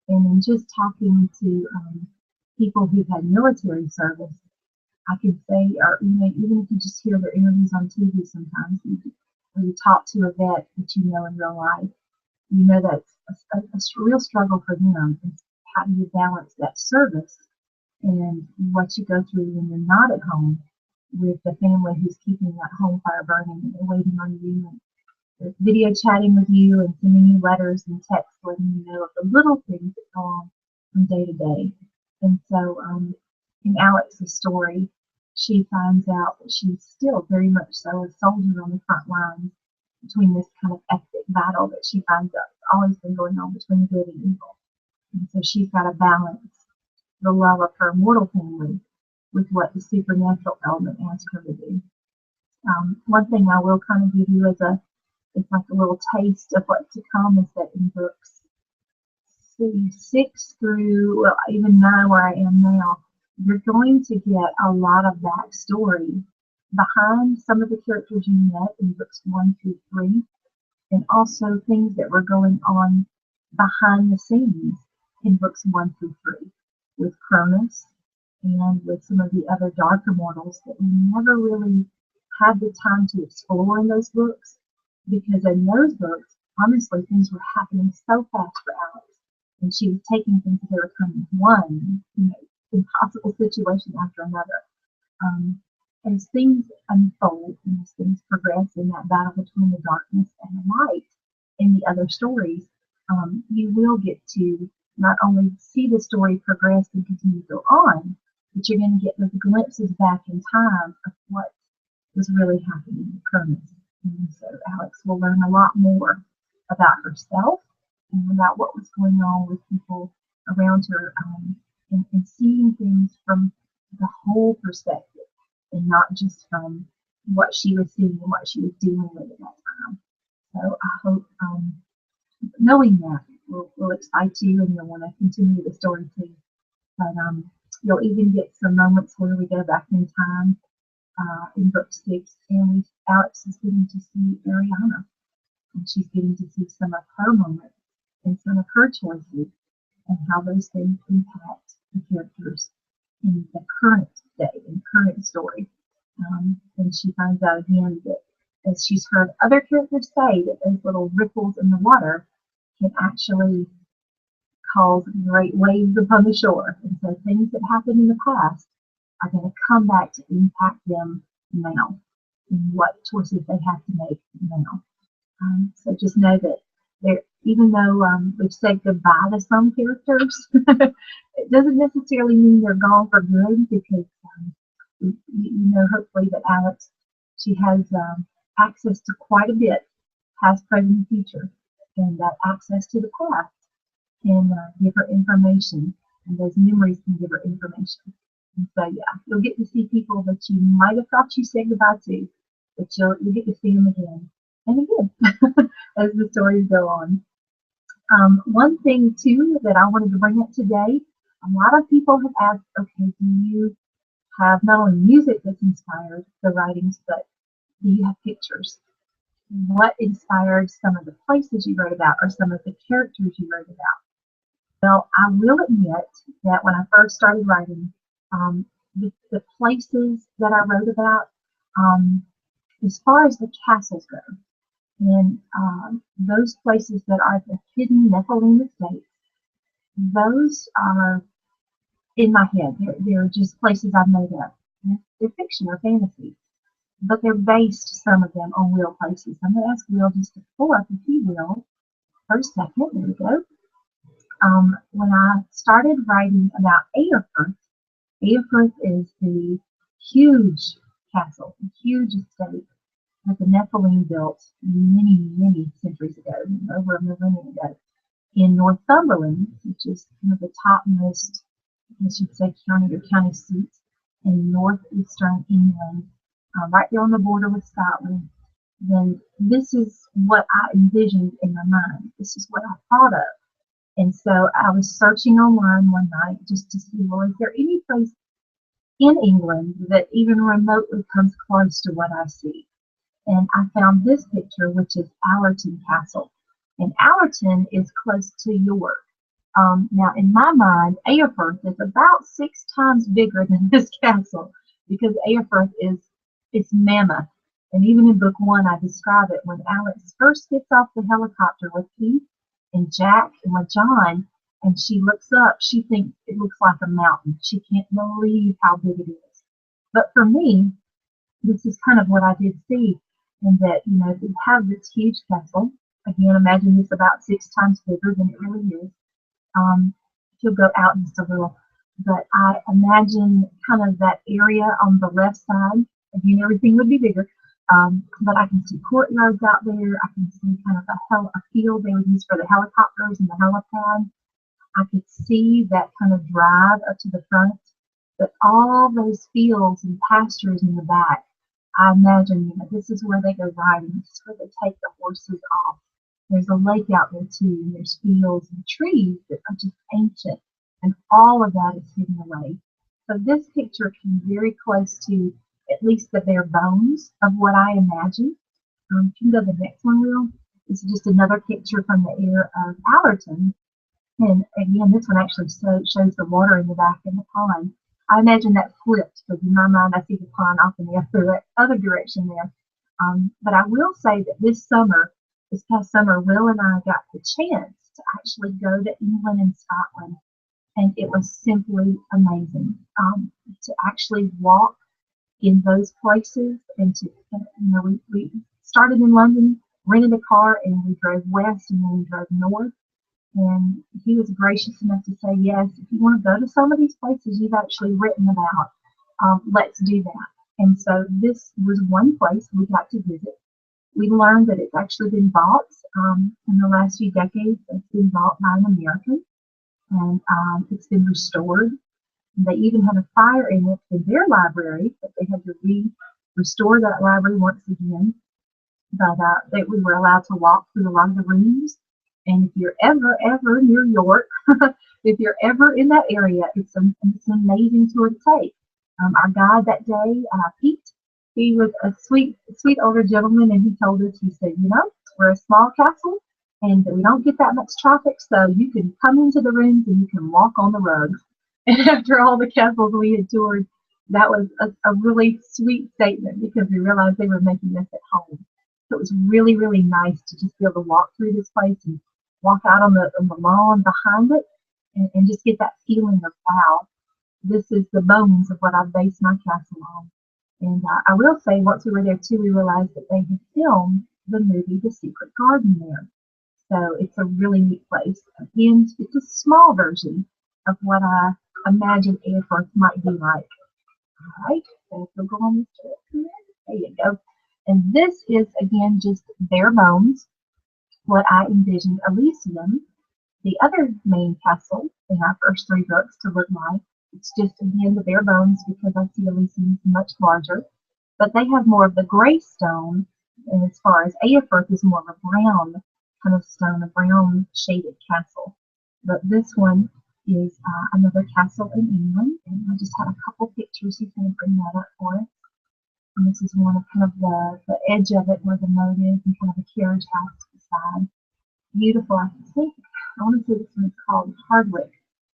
And in just talking to people who've had military service, I can say, or even if you just hear their interviews on TV sometimes, when you talk to a vet that you know in real life, that's a real struggle for them. Is how do you balance that service and what you go through when you're not at home with the family who's keeping that home fire burning and waiting on you and video chatting with you and sending you letters and texts letting you know of the little things that go on from day to day. And so in Alex's story, she finds out that she's still very much so a soldier on the front lines between this kind of epic battle that she finds out has always been going on between good and evil. And so she's got to balance the love of her mortal family with what the supernatural element asks her to do. One thing I will kind of give you as it's like a little taste of what's to come is that in books 6 through, well, even 9 where I am now, you're going to get a lot of backstory behind some of the characters you met in books 1 through 3, and also things that were going on behind the scenes in books 1 through 3 with Cronus and with some of the other darker mortals that we never really had the time to explore in those books, because in those books, honestly, things were happening so fast for Alex, and she was taking things as they were coming, one impossible situation after another. As things unfold and as things progress in that battle between the darkness and the light in the other stories, you will get to not only see the story progress and continue to go on, but you're going to get those glimpses back in time of what was really happening in Cronus. And so Alex will learn a lot more about herself and about what was going on with people around her, and seeing things from the whole perspective and not just from what she was seeing and what she was dealing with at that time. So I hope knowing that will excite you and you'll want to continue the story too. But you'll even get some moments where we go back in time in book 6, and Alex is getting to see Arianna, and she's getting to see some of her moments and some of her choices and how those things impact the characters in the current day, in current story. And she finds out again that, as she's heard other characters say, that those little ripples in the water can actually cause great waves upon the shore. And so things that happened in the past are going to come back to impact them now, and what choices they have to make now. So just know that there, even though we've said goodbye to some characters, it doesn't necessarily mean they're gone for good, because hopefully that Alex, she has access to quite a bit, past, present, and future, and that access to the past can give her information, and those memories can give her information. And so, yeah, you'll get to see people that you might have thought you said goodbye to, but you'll get to see them again and again as the stories go on. One thing, too, that I wanted to bring up today, a lot of people have asked, okay, do you have not only music that's inspired the writings, but do you have pictures? What inspired some of the places you wrote about, or some of the characters you wrote about? Well, I will admit that when I first started writing, the places that I wrote about, as far as the castles go, and those places that are the hidden Nephilim estates, those are in my head. They're just places I've made up. They're fiction or fantasy, but they're based, some of them, on real places. I'm going to ask Will just to pull up, if he will, for a second. There we go. When I started writing about Eofirth is the huge castle, a huge estate that the Nephilim built many, many centuries ago, over a millennium ago, in Northumberland, which is kind of the topmost, I guess you'd say, county or county seat in northeastern England, right there on the border with Scotland. Then this is what I envisioned in my mind. This is what I thought of. And so I was searching online one night just to see, well, is there any place in England that even remotely comes close to what I see? And I found this picture, which is Allerton Castle. And Allerton is close to York. Now, in my mind, Eofirth is about 6 times bigger than this castle, because Eofirth is mammoth. And even in book 1, I describe it when Alex first gets off the helicopter with Keith and Jack and with John, and she looks up, she thinks it looks like a mountain. She can't believe how big it is. But for me, this is kind of what I did see, and that, we have this huge castle. Again, imagine this about 6 times bigger than it really is. If you'll go out just a little, but I imagine kind of that area on the left side. Again, everything would be bigger. But I can see courtyards out there. I can see kind of a field they would use for the helicopters and the helipad. I could see that kind of drive up to the front. But all those fields and pastures in the back, I imagine, this is where they go riding. This is where they take the horses off. There's a lake out there too, and there's fields and trees that are just ancient. And all of that is hidden away. So this picture came very close to at least the bare bones of what I imagine. If you can go to the next one, Will. This is just another picture from the air of Allerton. And again, this one actually shows the water in the back in the pond. I imagine that flipped, because in my mind I see the pond off in the other direction there. But I will say that this past summer, Will and I got the chance to actually go to England and Scotland. And it was simply amazing to actually walk in those places, and to, we started in London, rented a car, and we drove west, and then we drove north. And he was gracious enough to say, yes, if you want to go to some of these places you've actually written about, let's do that. And so this was one place we got to visit. We learned that it's actually been bought in the last few decades. It's been bought by an American, and it's been restored. They even had a fire in it in their library, but they had to restore that library once again. But we were allowed to walk through a lot of the rooms. And if you're ever near York, if you're ever in that area, it's an amazing tour to take. Our guide that day, Pete, he was a sweet older gentleman, and he told us, he said, we're a small castle, and we don't get that much traffic, so you can come into the rooms and you can walk on the rugs. And after all the castles we had toured, that was a really sweet statement because we realized they were making us at home. So it was really, really nice to just be able to walk through this place and walk out on the lawn behind it and just get that feeling of, wow, this is the bones of what I've based my castle on. And I will say, once we were there too, we realized that they had filmed the movie The Secret Garden there. So it's a really neat place. Again, it's a small version of what I imagine Airforth might be like. All right, so we'll go on this. There you go. And this is, again, just bare bones, what I envisioned Elysium, the other main castle in our first three books, to look like. It's just, again, the bare bones because I see Elysium much larger. But they have more of the gray stone, and as far as Airforth is more of a brown kind of stone, a brown shaded castle. But this one is another castle in England, and I just had a couple pictures. He's going to bring that up for us. And this is one of kind of the edge of it where the moat is and kind of a carriage house to the side. Beautiful. I think I want to say this one is called Hardwick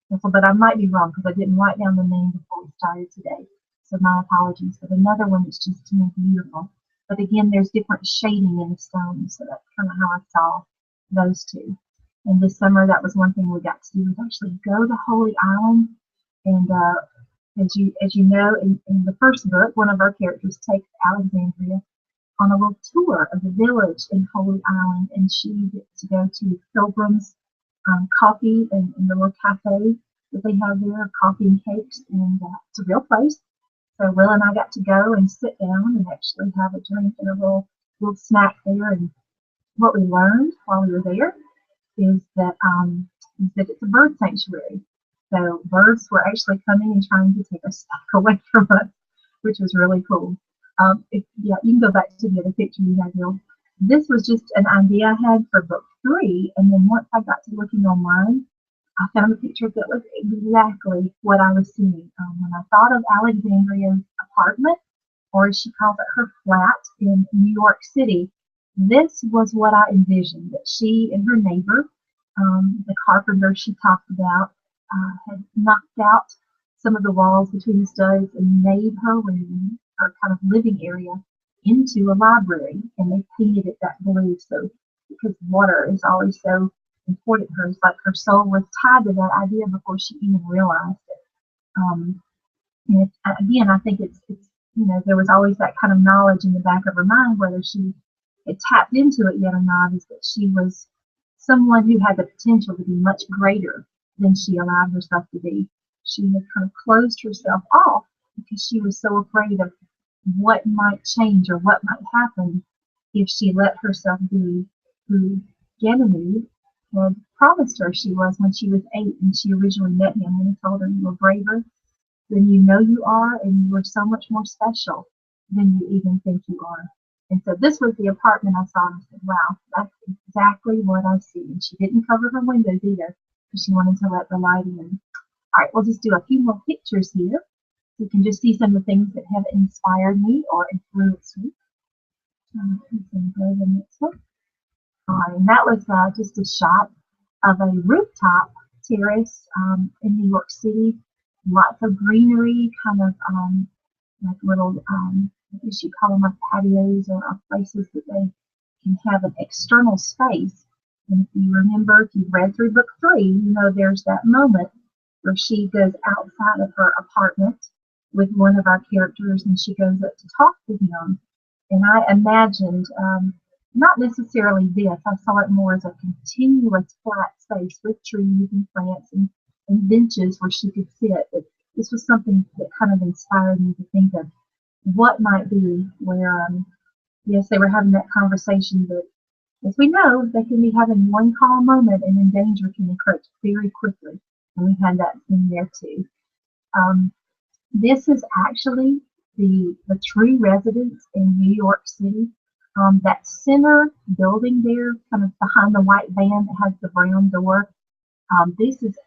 Castle, but I might be wrong because I didn't write down the name before we started today. So my apologies. But another one that's just beautiful. But again, there's different shading in the stones, so that's kind of how I saw those two. And this summer, that was one thing we got to do, was actually go to Holy Island. And as you know, in the first book, one of our characters takes Alexandria on a little tour of the village in Holy Island, and she gets to go to Pilgrim's coffee and the little cafe that they have there, coffee and cakes, and it's a real place. So Will and I got to go and sit down and actually have a drink and a little snack there. And what we learned while we were there is that it's a bird sanctuary. So birds were actually coming and trying to take us back away from us, which was really cool. Yeah, you can go back to the other picture you had, Bill. This was just an idea I had for book 3, and then once I got to looking online, I found a picture that was exactly what I was seeing. When I thought of Alexandria's apartment, or as she calls it, her flat in New York City, this was what I envisioned, that she and her neighbor, the carpenter she talked about, had knocked out some of the walls between the studs and made her room, her kind of living area, into a library, and they painted it that blue. So because water is always so important to her, it's like her soul was tied to that idea before she even realized it. And again, I think it's there was always that kind of knowledge in the back of her mind, whether she had tapped into it yet or not, is that she was someone who had the potential to be much greater than she allowed herself to be. She had kind of closed herself off because she was so afraid of what might change or what might happen if she let herself be who Ganymede had promised her she was when she was 8 and she originally met him, and he told her, "You were braver than you know you are, and you are so much more special than you even think you are." And so this was the apartment I saw, and I said, wow, that's exactly what I see. And she didn't cover her windows either because she wanted to let the light in. All right, we'll just do a few more pictures here. You can just see some of the things that have inspired me or influenced me. All right, and that was just a shot of a rooftop terrace in New York City. Lots of greenery, kind of like little, I guess you call them like patios or places that they can have an external space. And if you remember, if you've read through book 3, you know there's that moment where she goes outside of her apartment with one of our characters and she goes up to talk to him. And I imagined, not necessarily this, I saw it more as a continuous flat space with trees and plants and benches where she could sit. But this was something that kind of inspired me to think of what might be where, yes, they were having that conversation, but as we know, they can be having one calm moment and then danger can encroach very quickly. And we had that scene there too. This is actually the true residence in New York City. That center building there, kind of behind the white van that has the brown door, this is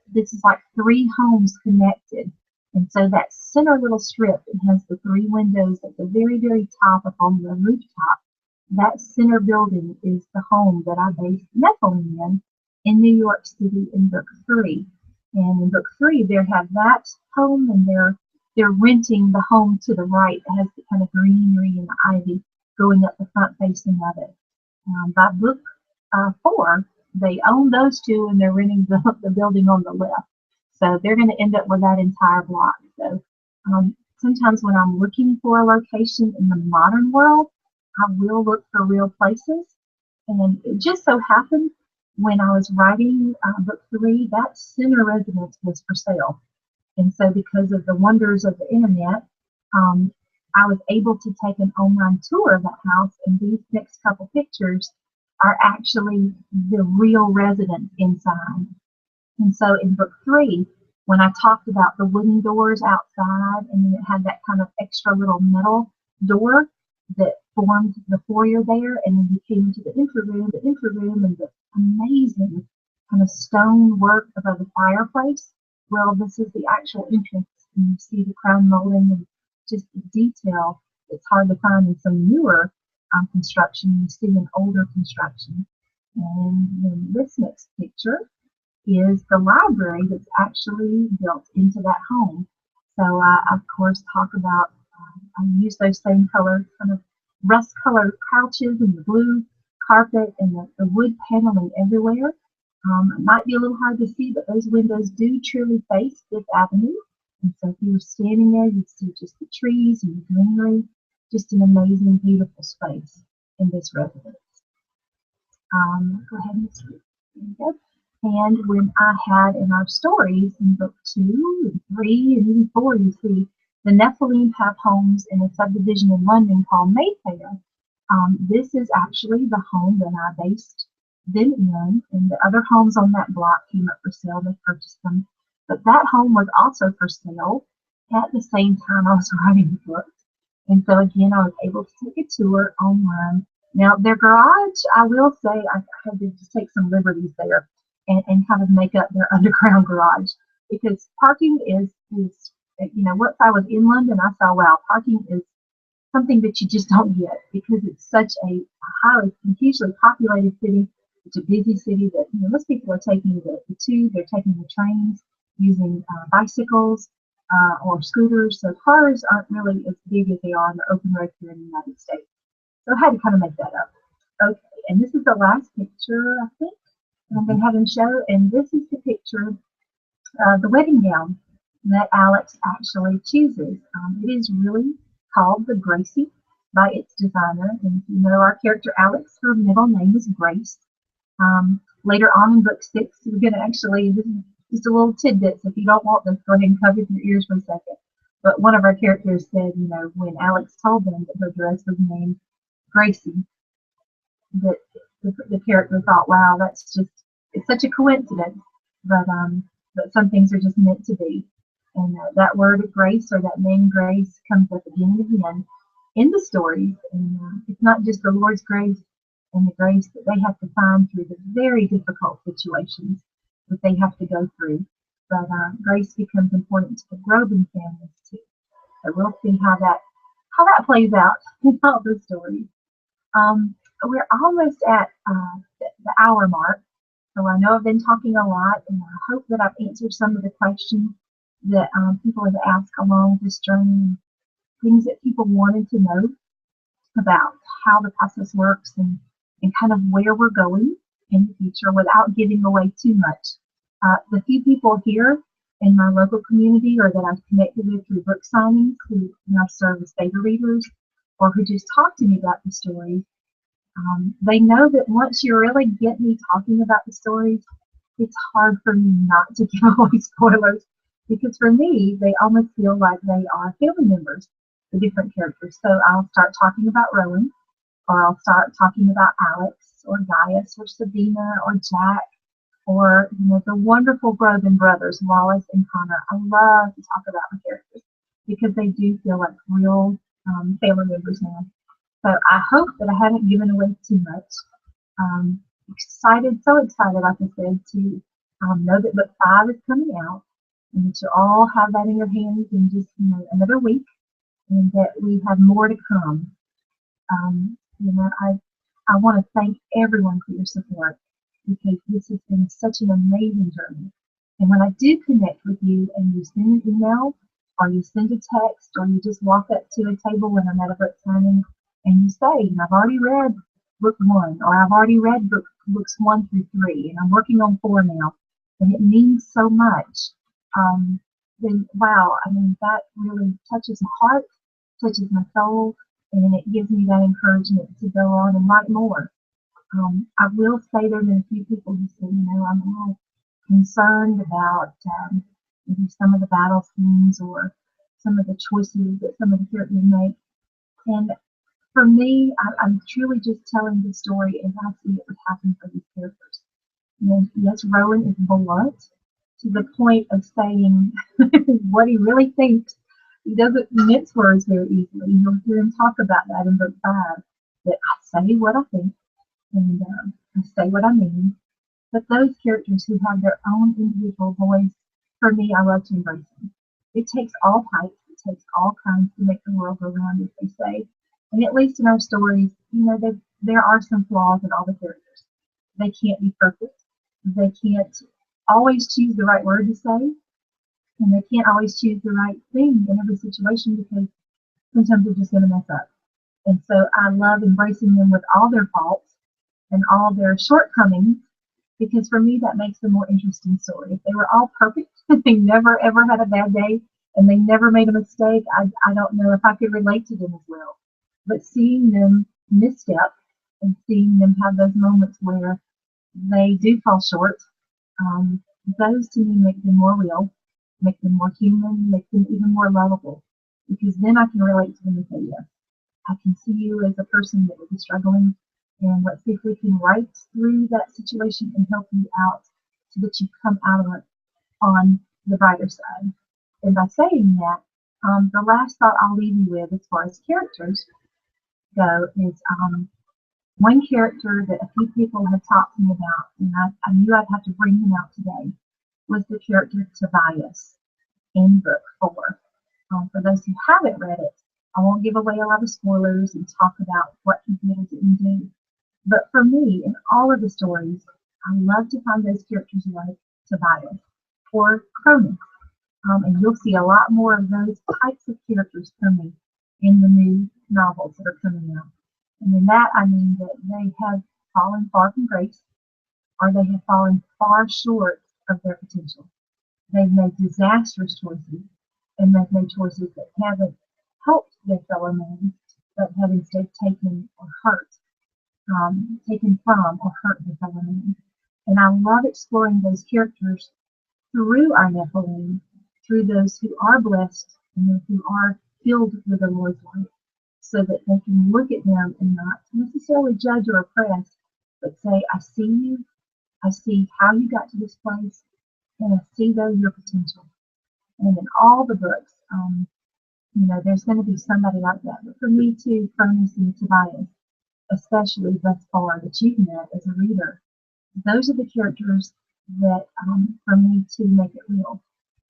like 3 homes connected. And so that center little strip, it has the 3 windows at the very, very top up on the rooftop. That center building is the home that I based Nephilim in New York City in book three. And in book three, they have that home, and they're renting the home to the right that has the kind of greenery and the ivy going up the front facing of it. By book four, they own those two, and they're renting the building on the left. So they're going to end up with that entire block. So sometimes when I'm looking for a location in the modern world, I will look for real places. And it just so happened when I was writing book three, that center residence was for sale. And so because of the wonders of the internet, um, I was able to take an online tour of that house, and these next couple pictures are actually the real residence inside. And so in book three, when I talked about the wooden doors outside, and then it had that kind of extra little metal door that formed the foyer there, and then you came into the entry room, and the amazing kind of stone work above the fireplace. Well, this is the actual entrance, and you see the crown molding and just the detail that's hard to find in some newer construction. You see an older construction. And then this next picture is the library that's actually built into that home. So I, of course, talk about, I use those same colors, kind of rust colored couches and the blue carpet and the wood paneling everywhere. It might be a little hard to see, but those windows do truly face Fifth Avenue. And so if you were standing there, you'd see just the trees and the greenery, just an amazing, beautiful space in this residence. Go ahead and see. There you go. And when I had in our stories in book two and three and even four, you see the Nephilim have homes in a subdivision in London called Mayfair. This is actually the home that I based them in, and the other homes on that block came up for sale. They purchased them. But that home was also for sale at the same time I was writing the book. And so again, I was able to take a tour online. Now, their garage, I will say, I had to just take some liberties there and kind of make up their underground garage, because parking is once I was in London, I saw, wow, parking is something that you just don't get, because it's such a hugely populated city. It's a busy city that most people are taking the tube, they're taking the trains, using bicycles or scooters. So cars aren't really as big as they are on the open road here in the United States. So I had to kind of make that up. Okay, and this is the last picture, I think, that I'm going to have him show. And this is the picture, the wedding gown that Alex actually chooses. It is really called the Gracie by its designer. And if you know our character Alex, her middle name is Grace. Later on in book six, we're going to actually, this is just a little tidbit, so if you don't want this, go ahead and cover your ears for a second. But one of our characters said, when Alex told them that her dress was named Gracie, that the character thought, wow, it's such a coincidence, but some things are just meant to be. And that word of grace, or that name Grace, comes up again and again in the stories. And it's not just the Lord's grace and the grace that they have to find through the very difficult situations that they have to go through. But grace becomes important to the Groban families too. So we'll see how that plays out in all the stories. We're almost at the hour mark, so I know I've been talking a lot, and I hope that I've answered some of the questions that people have asked along this journey, things that people wanted to know about how the process works and kind of where we're going in the future without giving away too much. The few people here in my local community, or that I've connected with through book signings, who now serve as beta readers, or who just talk to me about the stories, they know that once you really get me talking about the stories, it's hard for me not to give away spoilers, because for me, they almost feel like they are family members, the different characters. So I'll start talking about Rowan, or I'll start talking about Alex, or Gaius, or Sabina, or Jack, or the wonderful Groban brothers, Wallace and Connor. I love to talk about my characters because they do feel like real family members now. So I hope that I haven't given away too much. So excited, like I said, to know that book 5 is coming out, and that you all have that in your hands in just another week, and that we have more to come. You know, I want to thank everyone for your support because this has been such an amazing journey. And when I do connect with you and you send an email or you send a text or you just walk up to a table when I'm at a book signing and you say, I've already read book one or I've already read books one through three and I'm working on four now and it means so much, um, then wow, I mean, that really touches my heart, touches my soul, and it gives me that encouragement to go on and write more. I will say there have been a few people who said, I'm a little concerned about maybe some of the battle scenes or some of the choices that some of the characters make. And for me, I'm truly just telling the story as I see it would happen for these characters. And yes, Rowan is blunt to the point of saying what he really thinks. He doesn't mince words very easily. You'll hear him talk about that in book five. That I say what I think and I say what I mean. But those characters who have their own individual voice, for me, I love to embrace them. It takes all types, it takes all kinds to make the world go round, as they say. And at least in our stories, there are some flaws in all the characters. They can't be perfect. They can't always choose the right word to say, and they can't always choose the right thing in every situation because sometimes they're just going to mess up. And so I love embracing them with all their faults and all their shortcomings because for me that makes a more interesting story. If they were all perfect, they never ever had a bad day, and they never made a mistake, I don't know if I could relate to them as well. But seeing them misstep and seeing them have those moments where they do fall short, um, those to me make them more real, make them more human, make them even more lovable. Because then I can relate to them and say, yes, I can see you as a person that would be struggling, and let's see if we can write through that situation and help you out so that you come out of it on the brighter side. And by saying that, the last thought I'll leave you with as far as characters go is one character that a few people have talked to me about, and I knew I'd have to bring him out today, was the character Tobias in book four. For those who haven't read it, I won't give away a lot of spoilers and talk about what he did and didn't do. But for me, in all of the stories, I love to find those characters like Tobias or Cronus. And you'll see a lot more of those types of characters coming in the new novels that are coming out. And in that, I mean that they have fallen far from grace, or they have fallen far short of their potential. They've made disastrous choices, and they've made choices that haven't helped their fellow man, but have instead taken from or hurt their fellow man. And I love exploring those characters through our Nephilim, through those who are blessed and those who are filled with the Lord's light, so that they can look at them and not necessarily judge or oppress, but say, I see you, I see how you got to this place, and I see though your potential. And in all the books, there's going to be somebody like that. But for me too, Cronus and Tobias, especially thus far that you've met as a reader, those are the characters that, for me, to make it real.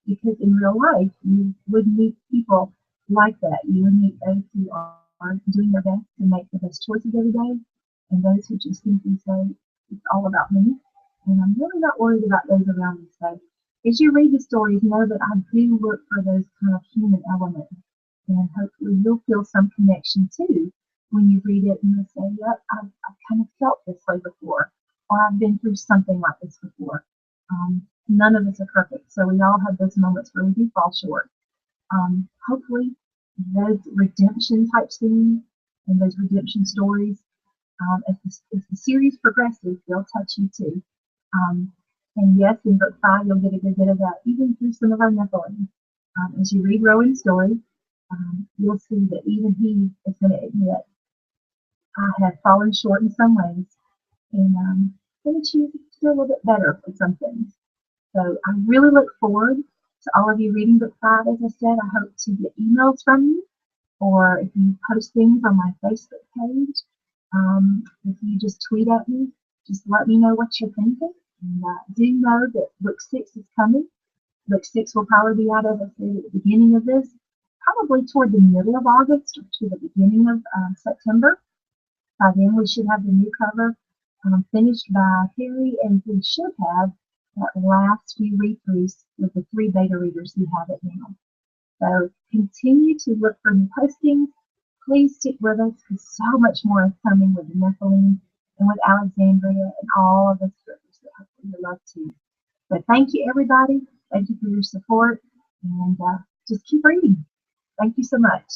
Because in real life, you would meet people like that. You would meet those who are doing their best to make the best choices every day, and those who just simply say, it's all about me, and I'm really not worried about those around me. So as you read the stories, know that I do look for those kind of human elements, and hopefully you'll feel some connection too when you read it and you'll say, yep, I've kind of felt this way before, or I've been through something like this before. None of us are perfect, so we all have those moments where we do fall short. Hopefully, those redemption type scenes and those redemption stories, as the series progresses, they'll touch you too. And yes, in book five, you'll get a good bit of that, even through some of our Nephilim. As you read Rowan's story, you'll see that even he is going to admit, I have fallen short in some ways, and going to choose to do a little bit better for some things. So I really look forward to all of you reading book five. As I said, I hope to get emails from you, or if you post things on my Facebook page, if you just tweet at me, just let me know what you're thinking. And do know that book six is coming. Book six will probably be out, as I said, at the beginning of this, probably toward the middle of August or to the beginning of September. By then, we should have the new cover finished by Harry, and we should have that last few read-throughs with the 3 beta readers who have it now. So continue to look for new postings. Please stick with us because so much more is coming with the Nephilim and with Alexandria and all of the scriptures that hopefully you love too. But thank you, everybody. Thank you for your support, and just keep reading. Thank you so much.